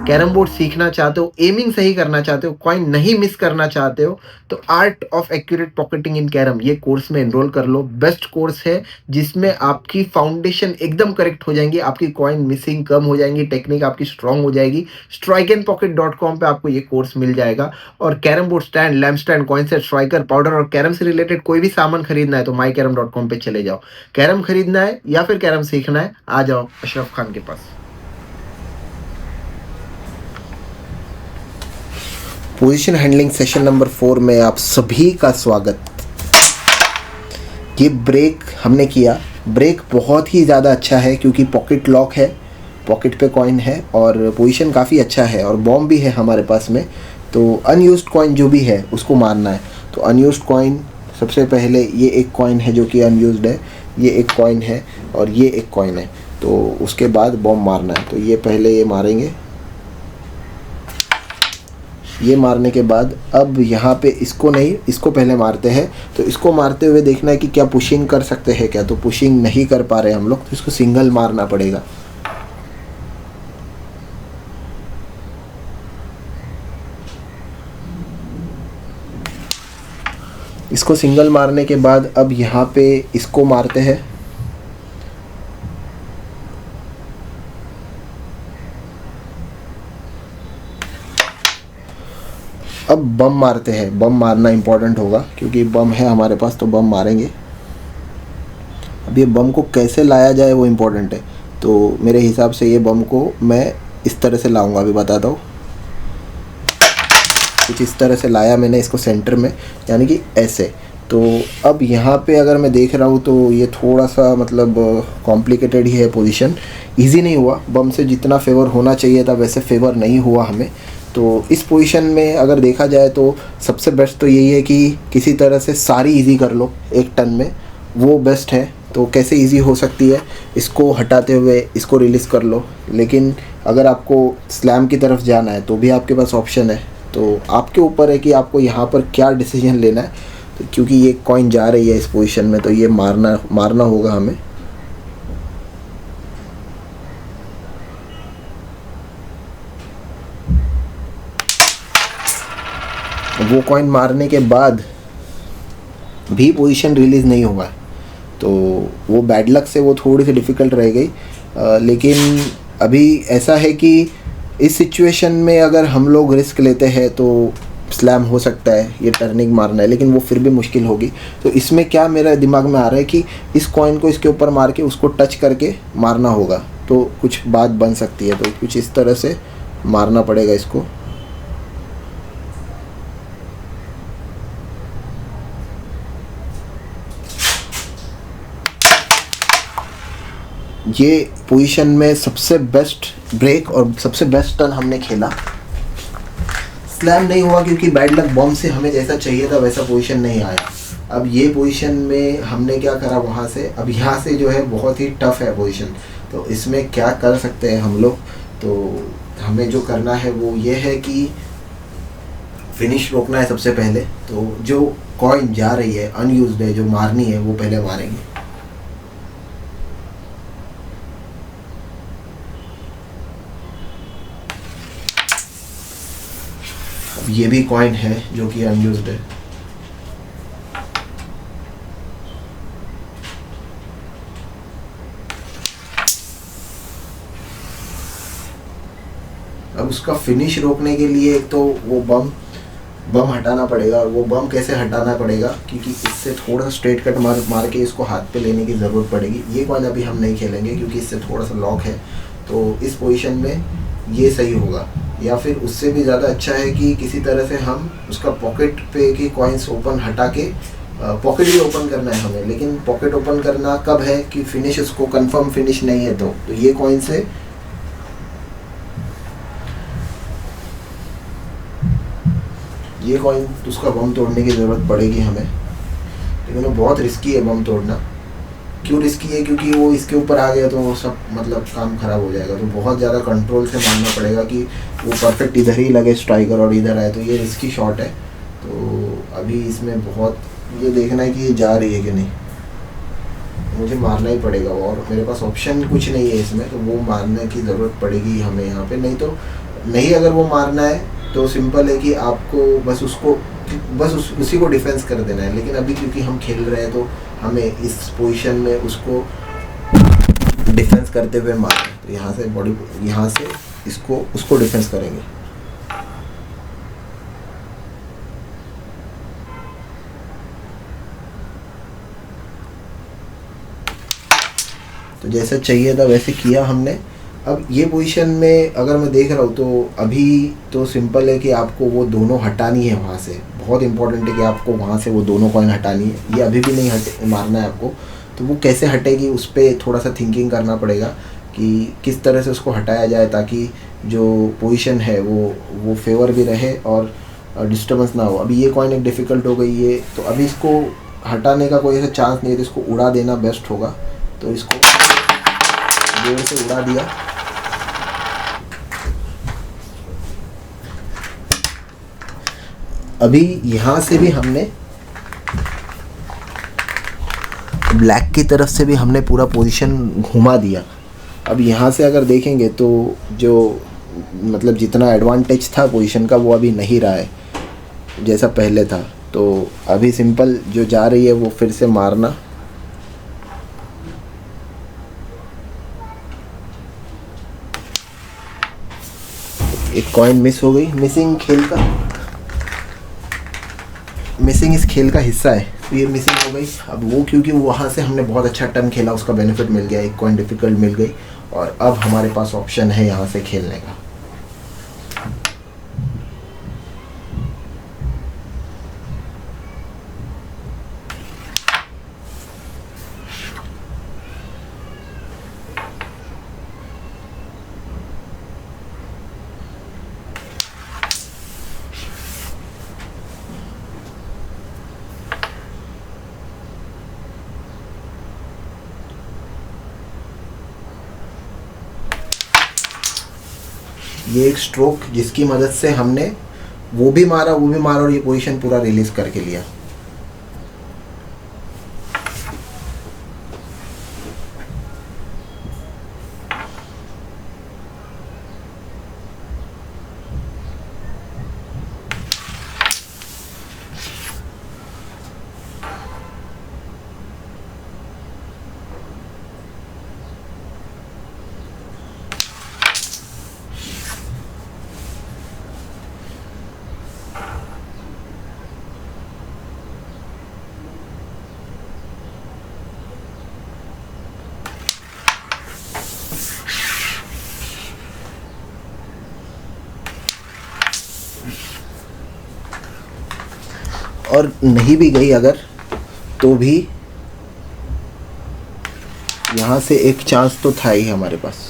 Carrom board सीखना चाहते हो, एमिंग सही करना चाहते हो, कॉइन नहीं मिस करना चाहते हो, तो art of accurate pocketing in carrom ये कोर्स में एनरोल कर लो। बेस्ट कोर्स है जिसमें आपकी फाउंडेशन एकदम करेक्ट हो जाएंगी, आपकी कॉइन मिसिंग कम हो जाएंगी, टेक्निक आपकी स्ट्रांग हो जाएगी। strikeandpocket.com पे आपको ये कोर्स मिल जाएगा। और carrom board stand, lamp stand, coin set, striker, powder और कैरम से रिलेटेड कोई भी सामान खरीदना है तो mycarom.com पे चले जाओ। कैरम खरीदना है या फिर कैरम सीखना है, आ जाओ अशरफ खान के पास। पोजीशन हैंडलिंग सेशन नंबर 4 में आप सभी का स्वागत। ये ब्रेक हमने किया, ब्रेक बहुत ही ज़्यादा अच्छा है क्योंकि पॉकेट लॉक है, पॉकेट पे कॉइन है और पोजीशन काफ़ी अच्छा है और बॉम्ब भी है हमारे पास में। तो अनयूज्ड कॉइन जो भी है उसको मारना है। तो अनयूज्ड कॉइन सबसे पहले ये एक कॉइन है जो कि अनयूज्ड है, ये एक कॉइन है और ये एक कॉइन है। तो उसके बाद बॉम्ब मारना है। तो ये पहले ये मारेंगे, ये मारने के बाद अब यहाँ पे इसको नहीं, इसको पहले मारते हैं। तो इसको मारते हुए देखना है कि क्या पुशिंग कर सकते हैं क्या। तो पुशिंग नहीं कर पा रहे हम लोग, तो इसको सिंगल मारना पड़ेगा। इसको सिंगल मारने के बाद अब यहाँ पे इसको मारते हैं। अब बम मारते हैं। बम मारना इम्पोर्टेंट होगा क्योंकि बम है हमारे पास, तो बम मारेंगे। अब ये बम को कैसे लाया जाए वो इम्पोर्टेंट है। तो मेरे हिसाब से ये बम को मैं इस तरह से लाऊंगा, अभी बताता हूँ। कुछ इस तरह से लाया मैंने इसको सेंटर में, यानी कि ऐसे। तो अब यहाँ पे अगर मैं देख रहा हूँ तो ये थोड़ा सा मतलब कॉम्प्लिकेटेड ही है पोजीशन, इजी नहीं हुआ। बम से जितना फेवर होना चाहिए था वैसे फेवर नहीं हुआ हमें। तो इस पोजीशन में अगर देखा जाए तो सबसे बेस्ट तो यही है कि किसी तरह से सारी इजी कर लो एक टर्न में, वो बेस्ट है। तो कैसे इजी हो सकती है, इसको हटाते हुए इसको रिलीज़ कर लो। लेकिन अगर आपको स्लैम की तरफ जाना है तो भी आपके पास ऑप्शन है। तो आपके ऊपर है कि आपको यहाँ पर क्या डिसीजन लेना है। तो क्योंकि ये कॉइन जा रही है इस पोजीशन में तो ये मारना होगा हमें। वो कॉइन मारने के बाद भी पोजीशन रिलीज़ नहीं हुआ है, तो वो बैड लक से वो थोड़ी सी डिफ़िकल्ट रह गई। लेकिन अभी ऐसा है कि इस सिचुएशन में अगर हम लोग रिस्क लेते हैं तो स्लैम हो सकता है, ये टर्निंग मारना है, लेकिन वो फिर भी मुश्किल होगी। तो इसमें क्या मेरा दिमाग में आ रहा है कि इस कॉइन को इसके ऊपर मार के उसको टच करके मारना होगा, तो कुछ बात बन सकती है। तो कुछ इस तरह से मारना पड़ेगा इसको। ये पोजीशन में सबसे बेस्ट ब्रेक और सबसे बेस्ट टर्न हमने खेला। स्लैम नहीं हुआ क्योंकि बैड लक बॉम्ब से हमें जैसा चाहिए था वैसा पोजीशन नहीं आया। अब ये पोजीशन में हमने क्या करा वहाँ से, अब यहाँ से जो है बहुत ही टफ है पोजीशन। तो इसमें क्या कर सकते हैं हम लोग, तो हमें जो करना है वो ये है कि फिनिश रोकना है सबसे पहले। तो जो कॉइन जा रही है अनयूज्ड है, जो मारनी है वो पहले मारेंगे। अब ये भी कॉइन है जो कि अनयूज्ड है। अब उसका फिनिश रोकने के लिए तो वो बम हटाना पड़ेगा। और वो बम कैसे हटाना पड़ेगा, क्योंकि इससे थोड़ा स्ट्रेट कट मार के इसको हाथ पे लेने की ज़रूरत पड़ेगी। ये कॉइन अभी हम नहीं खेलेंगे क्योंकि इससे थोड़ा सा लॉक है। तो इस पोजीशन में ये सही होगा, या फिर उससे भी ज़्यादा अच्छा है कि किसी तरह से हम उसका पॉकेट पे की कॉइन्स ओपन हटा के, पॉकेट भी ओपन करना है हमें, लेकिन पॉकेट ओपन करना कब है कि फिनिश उसको कंफर्म फिनिश नहीं है। तो ये कॉइन से ये कॉइन उसका बम तोड़ने की ज़रूरत पड़ेगी हमें, लेकिन वो बहुत रिस्की है बम तोड़ना। क्यों रिस्की है, क्योंकि वो इसके ऊपर आ गया तो वो सब मतलब काम ख़राब हो जाएगा। तो बहुत ज़्यादा कंट्रोल से मारना पड़ेगा कि वो परफेक्ट इधर ही लगे स्ट्राइकर और इधर आए। तो ये रिस्की शॉट है। तो अभी इसमें बहुत ये देखना है कि ये जा रही है कि नहीं, मुझे मारना ही पड़ेगा। और मेरे पास ऑप्शन कुछ नहीं है इसमें, तो वो मारने की ज़रूरत पड़ेगी हमें यहाँ पे। नहीं तो नहीं अगर वो मारना है तो सिंपल है कि आपको बस उसको उसी को डिफेंस कर देना है। लेकिन अभी क्योंकि हम खेल रहे हैं तो हमें इस पोजीशन में उसको डिफेंस करते हुए मारना है। तो यहाँ से बॉडी, यहाँ से इसको उसको डिफेंस करेंगे। तो जैसा चाहिए था वैसे किया हमने। अब ये पोजीशन में अगर मैं देख रहा हूँ तो अभी तो सिंपल है कि आपको वो दोनों हटानी है वहाँ से। बहुत इंपॉर्टेंट है कि आपको वहाँ से वो दोनों कॉइन हटानी है। ये अभी भी नहीं मारना है आपको। तो वो कैसे हटेगी उस पर थोड़ा सा थिंकिंग करना पड़ेगा कि किस तरह से उसको हटाया जाए ताकि जो पोजीशन है वो फेवर भी रहे और डिस्टर्बेंस ना हो। अभी ये कॉइन एक डिफ़िकल्ट हो गई है, तो अभी इसको हटाने का कोई ऐसा चांस नहीं है, तो इसको उड़ा देना बेस्ट होगा। तो इसको जोर से उड़ा दिया। अभी यहाँ से भी हमने ब्लैक की तरफ से भी हमने पूरा पोजीशन घुमा दिया। अब यहाँ से अगर देखेंगे तो जो मतलब जितना एडवांटेज था पोजीशन का वो अभी नहीं रहा है जैसा पहले था। तो अभी सिंपल जो जा रही है वो फिर से मारना। एक कॉइन मिस हो गई। मिसिंग इस खेल का हिस्सा है, तो ये मिसिंग हो गई। अब वो क्योंकि वहाँ से हमने बहुत अच्छा टर्न खेला, उसका बेनिफिट मिल गया, एक कॉइन डिफ़िकल्ट मिल गई और अब हमारे पास ऑप्शन है यहाँ से खेलने का। ये एक स्ट्रोक जिसकी मदद से हमने वो भी मारा और ये पोजीशन पूरा रिलीज करके लिया। और नहीं भी गई अगर तो भी यहाँ से एक चांस तो था ही हमारे पास।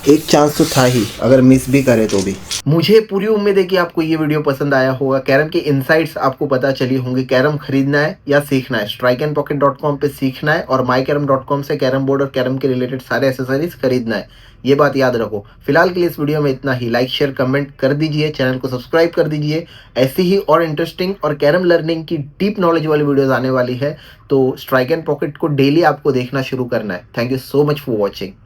एक चांस तो था ही, अगर मिस भी करे तो भी। मुझे पूरी उम्मीद है कि आपको ये वीडियो पसंद आया होगा। कैरम के इनसाइट्स आपको पता चली होंगी। कैरम खरीदना है या सीखना है, strikeandpocket.com पे सीखना है और mycarom.com से कैरम बोर्ड और कैरम के रिलेटेड सारे एसेसरीज खरीदना है। ये बात याद रखो। फिलहाल के लिए इस वीडियो में इतना ही। लाइक शेयर कमेंट कर दीजिए, चैनल को सब्सक्राइब कर दीजिए। ऐसी ही और इंटरेस्टिंग और कैरम लर्निंग की डीप नॉलेज वाली वीडियोज आने वाली है, तो स्ट्राइक एंड पॉकेट को डेली आपको देखना शुरू करना है। Thank you so much for watching.